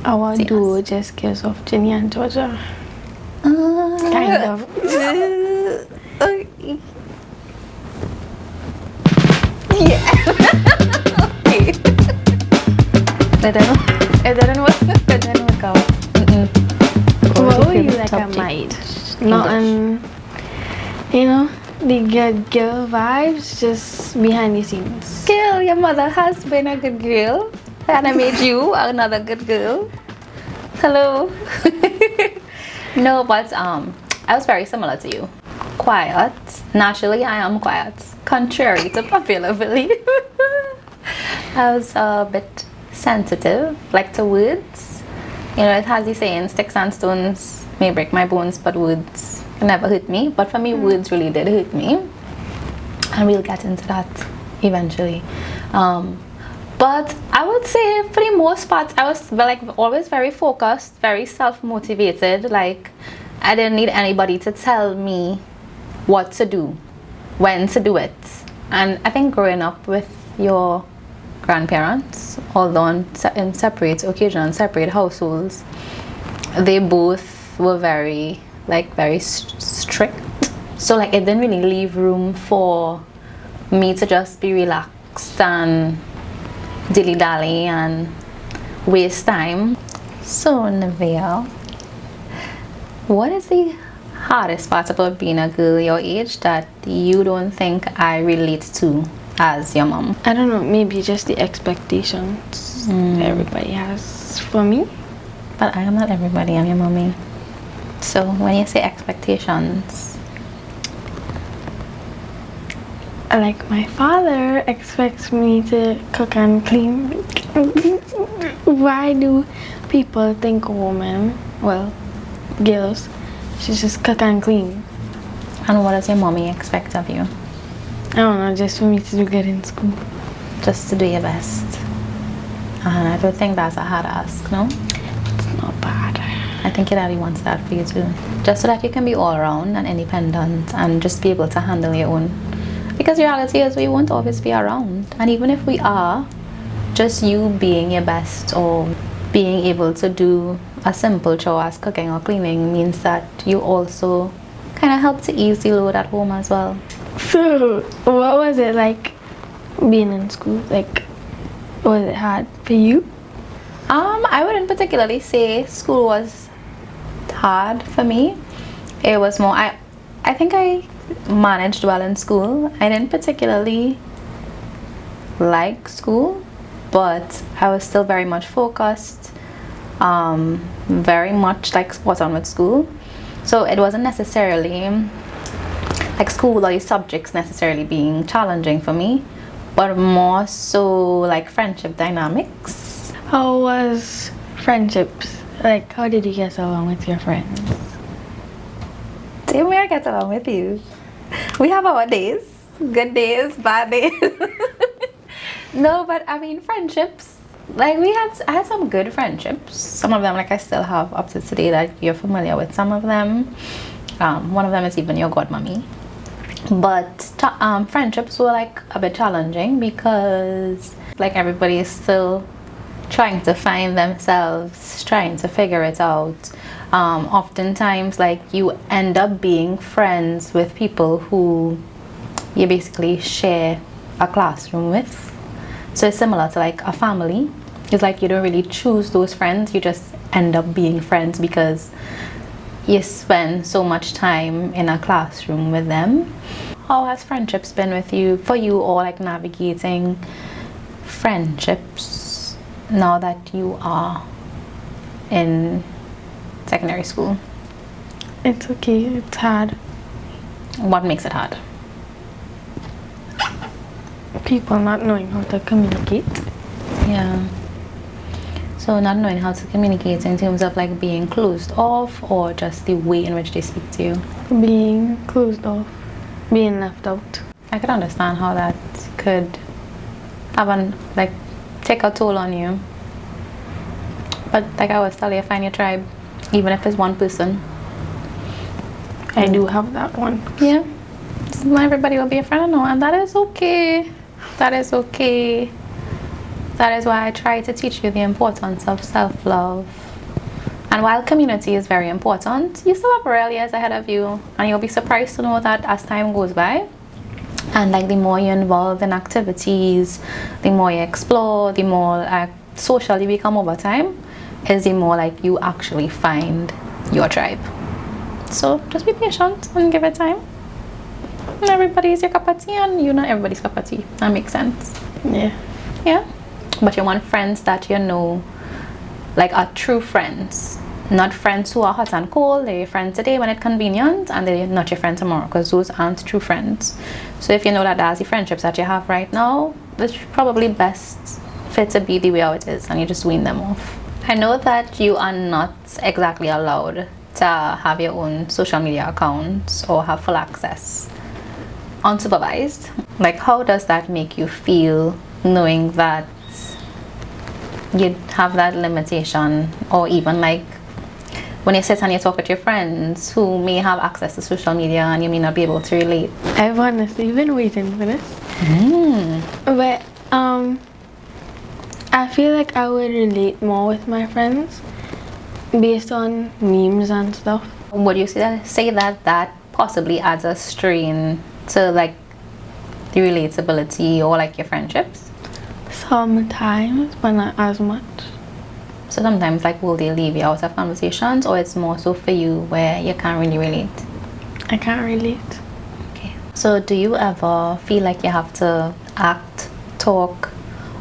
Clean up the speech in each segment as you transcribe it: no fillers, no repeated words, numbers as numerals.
Our duo just gives off Ginny and Georgia. Kind of. Yeah. Okay. It didn't work. It didn't work out. What were you like a maid? Not an, the good girl vibes, just behind the scenes. Girl, your mother has been a good girl, and I made you another good girl. Hello. No, but I was very similar to you. Quiet. Naturally, I am quiet. Contrary to popular belief. I was a bit sensitive, like to words. It has the saying, sticks and stones may break my bones, but words never hurt me. But for me, words really did hurt me. And we'll get into that eventually. But I would say for the most part, I was always very focused, very self-motivated. Like, I didn't need anybody to tell me what to do, when to do it. And I think growing up with your grandparents, although in separate occasions, separate households, they both were very strict. So it didn't really leave room for me to just be relaxed and dilly-dally and waste time. So Nevaeh, what is the hardest part about being a girl your age that you don't think I relate to as your mom? I don't know, maybe just the expectations everybody has for me. But I am not everybody, I'm your mommy. So when you say expectations, like my father expects me to cook and clean. Why do people think a woman, well, girls, should just cook and clean? And what does your mommy expect of you? I don't know, just for me to do good in school. Just to do your best. And I don't think that's a hard ask, no? It's not bad. I think your daddy wants that for you too. Just so that you can be all around and independent and just be able to handle your own. Because reality is we won't always be around. And even if we are, just you being your best or being able to do a simple chore as cooking or cleaning means that you also kind of help to ease the load at home as well. So, what was it like being in school? Was it hard for you? I wouldn't particularly say school was hard for me. It was more, I think I managed well in school. I didn't particularly like school, but I was still very much focused, very much spot on with school. So it wasn't necessarily school or these subjects necessarily being challenging for me, but more so friendship dynamics. How was friendships? How did you get along with your friends? Same way I get along with you. We have our days, good days, bad days. No, but I mean friendships. I had some good friendships. Some of them I still have up to today that you're familiar with. Some of them, one of them is even your godmommy. But friendships were a bit challenging because everybody is still trying to find themselves, trying to figure it out. Oftentimes you end up being friends with people who you basically share a classroom with. So it's similar to a family. It's you don't really choose those friends, you just end up being friends because you spend so much time in a classroom with them. How has friendships been for you, or navigating friendships now that you are in secondary school? It's okay, it's hard. What makes it hard? People not knowing how to communicate. Yeah. So not knowing how to communicate in terms of being closed off, or just the way in which they speak to you? Being closed off, being left out. I could understand how that could have take a toll on you. But I always tell you, find your tribe, even if it's one person. I do have that one. Yeah. Not everybody will be a friend, I know, and that is okay. That is okay. That is why I try to teach you the importance of self-love. And while community is very important, you still have real years ahead of you, and you'll be surprised to know that as time goes by, and like the more you're involved in activities, the more you explore, the more social you become over time, is the more like you actually find your tribe. So just be patient and give it time. Not everybody is your cup of tea, and you're not everybody's cup of tea. That makes sense. Yeah. But you want friends that you know, like, are true friends, not friends who are hot and cold. They're your friends today when it's convenient, and they're not your friend tomorrow, because those aren't true friends. So if you know that that's the friendships that you have right now, it's probably best fit to be the way how it is, and you just wean them off. I know that you are not exactly allowed to have your own social media accounts or have full access unsupervised. Like, how does that make you feel, knowing that you have that limitation? Or even like when you sit and you talk with your friends who may have access to social media and you may not be able to relate. I've honestly been waiting for this. But I feel like I would relate more with my friends based on memes and stuff. Would you say that possibly adds a strain to like the relatability or like your friendships? Sometimes, but not as much. So sometimes, like, will they leave you out of conversations, or it's more so for you where you can't really relate? I can't relate. Okay. So do you ever feel like you have to act, talk,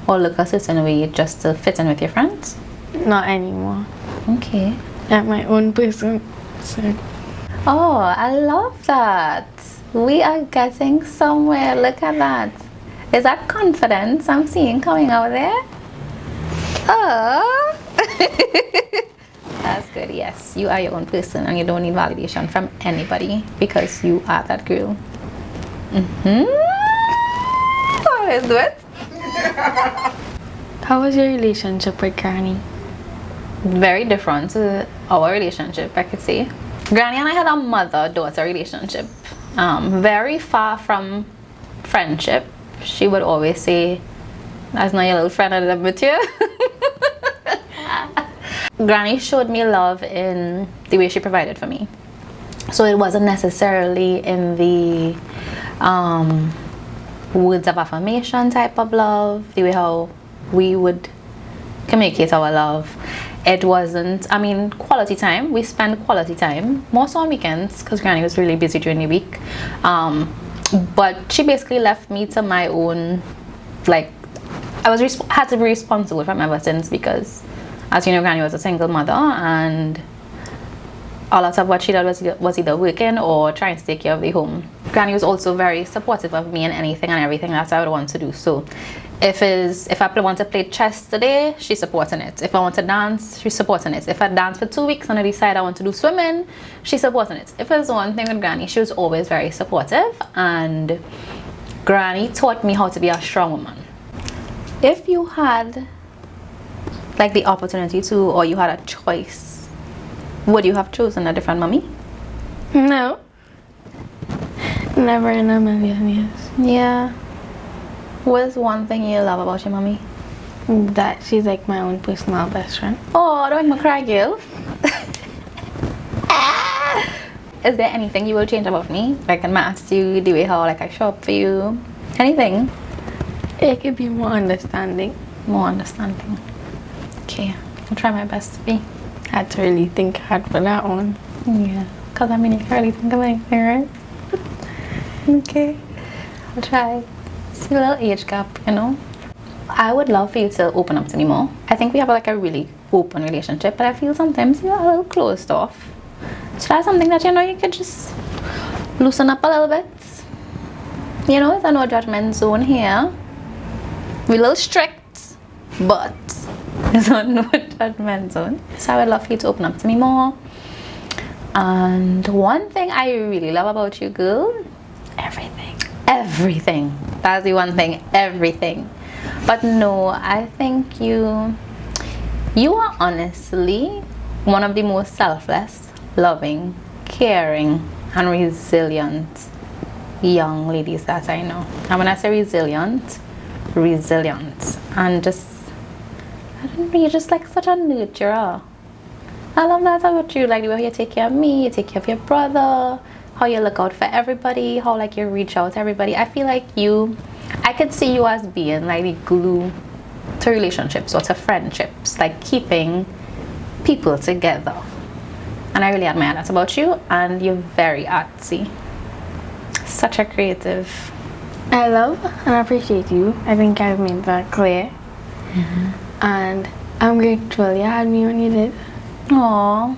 or look a certain way just to fit in with your friends? Not anymore. Okay. I'm my own person. So. Oh, I love that. We are getting somewhere. Look at that. Is that confidence I'm seeing coming out there? Oh. That's good. Yes, you are your own person, and you don't need validation from anybody, because you are that girl. Let's do it. How was your relationship with Granny? Very different to our relationship, I could say. Granny and I had a mother-daughter relationship. Very far from friendship. She would always say, "That's not your little friend I live with you." Granny showed me love in the way she provided for me. So it wasn't necessarily in the words of affirmation type of love, the way how we would communicate our love. It wasn't, I mean, quality time. We spent quality time, more so on weekends, because Granny was really busy during the week. But she basically left me to my own, like, had to be responsible from ever since, because, as you know, Granny was a single mother, and a lot of what she did was either working or trying to take care of the home. Granny was also very supportive of me in anything and everything that I would want to do. So if I want to play chess today, she's supporting it. If I want to dance, she's supporting it. If I dance for 2 weeks and I decide I want to do swimming, she's supporting it. If there's one thing with Granny, she was always very supportive, and Granny taught me how to be a strong woman. If you had like the opportunity to, or you had a choice, would you have chosen a different mommy? No. Never in a million years. Yeah. What's one thing you love about your mommy? That she's like my own personal best friend. Oh, don't make me cry, girl. Is there anything you will change about me? Like in my attitude, the way how like I show up for you? Anything? It could be more understanding. More understanding. Okay, I'll try my best to be. Had to really think hard for that one. Yeah, because I mean, you can't really think of anything, right? Okay, I'll try. It's a little age gap, you know. I would love for you to open up to me more. I think we have like a really open relationship, but I feel sometimes you're a little closed off. So that's something that, you know, you could just loosen up a little bit. You know, it's a no judgment zone here. We're a little strict, but it's a no judgment zone. So I would love for you to open up to me more. And one thing I really love about you, girl, everything. That's the one thing, everything. But no, I think you are honestly one of the most selfless, loving, caring, and resilient young ladies that I know. And when I say resilient, and just You're just like such a nurturer. I love that about you, like the way you take care of me, you take care of your brother, how you look out for everybody, how like you reach out to everybody. I feel like I could see you as being like the glue to relationships or to friendships, like keeping people together. And I really admire that about you, and you're very artsy. Such a creative. I love and appreciate you. I think I've made that clear. And I'm grateful you had me when you did. Aww.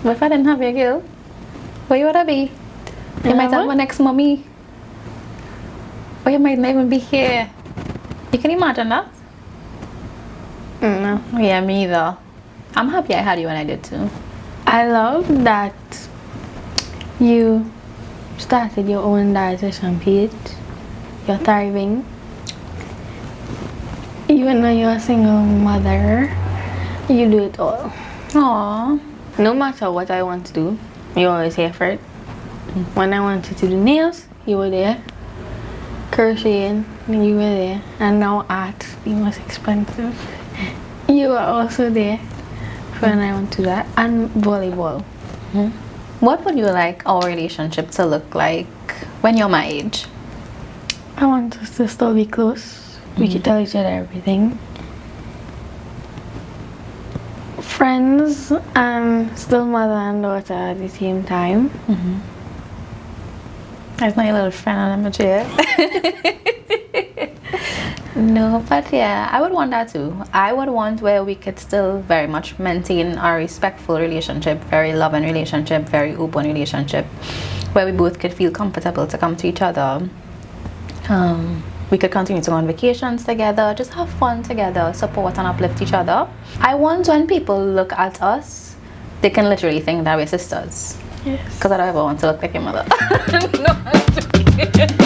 But if I didn't have you, girl, where you would I be? You might have my next mommy. Or you might not even be here. You can imagine that? No. Yeah, me either. I'm happy I had you when I did too. I love that you started your own dietitian page. You're thriving. Even though you're a single mother, you do it all. Aww. No matter what I want to do, you're always here for it. When I wanted to do nails, you were there. Crocheting, you were there. And now art, the most expensive. You are also there when I want to do that. And volleyball. What would you like our relationship to look like when you're my age? I want us to still be close. We can tell each other everything. Friends and still mother and daughter at the same time. That's my little friend on the chair. No, but yeah, I would want that too. I would want where we could still very much maintain our respectful relationship, very loving relationship, very open relationship, where we both could feel comfortable to come to each other. We could continue to go on vacations together, just have fun together, support and uplift each other. I want when people look at us, they can literally think that we're sisters. Yes. Because I don't ever want to look like your mother. No, I'm joking.